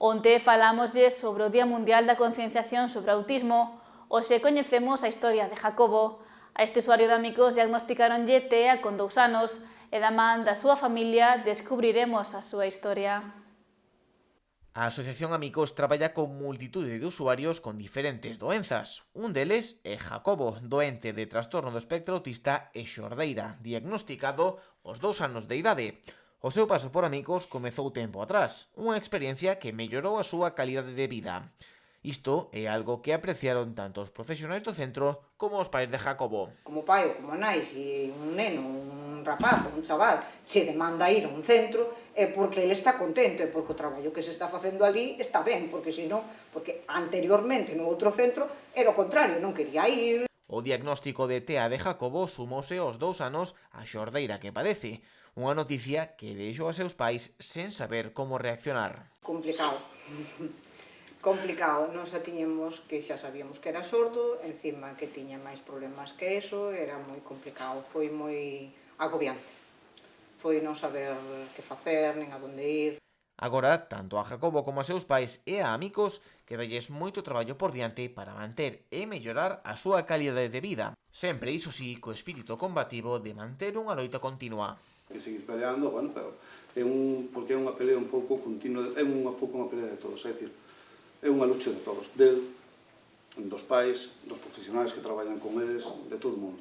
Onte falámoslles sobre o Día Mundial da Concienciación sobre o Autismo. Hoxe coñecemos a historia de Jacobo. A este usuario de Amicos diagnosticaronlle TEA con 2 anos e da man da súa familia descubriremos a súa historia. A Asociación Amicos traballa con multitude de usuarios con diferentes doenzas. Un deles é Jacobo, doente de trastorno do espectro autista e xordeira, diagnosticado aos 2 anos de idade. O seu paso por Amicos comezou tempo atrás, unha experiencia que mellorou a súa calidade de vida. Isto é algo que apreciaron tanto os profesionais do centro como os pais de Jacobo. Como pai ou como nai, se un neno, un rapaz, un chaval, se demanda ir a un centro, é porque ele está contento, é porque o traballo que se está facendo ali está ben, porque senón, porque anteriormente no outro centro era o contrario, non quería ir. O diagnóstico de TEA de Jacobo sumouse aos 2 anos a xordeira que padece, unha noticia que deixou a seus pais sen saber como reaccionar. Complicado. Complicado, nós xa tiñemos que xa sabíamos que era sordo, encima que tiña máis problemas que eso, era moi complicado, foi moi agobiante. Foi non saber que facer, nin a donde ir. Agora, tanto a Jacobo como a seus pais e a Amicos quedalles moito traballo por diante para manter e mellorar a súa calidade de vida, sempre iso sí co espírito combativo de manter unha loita continua. Que seguir peleando, bueno, pero porque é unha pelea un pouco continua, é unha pouco unha pelea de todos, é dicir, é unha lucha de todos, dos pais, dos profesionais que traballan con eles, de todo o mundo.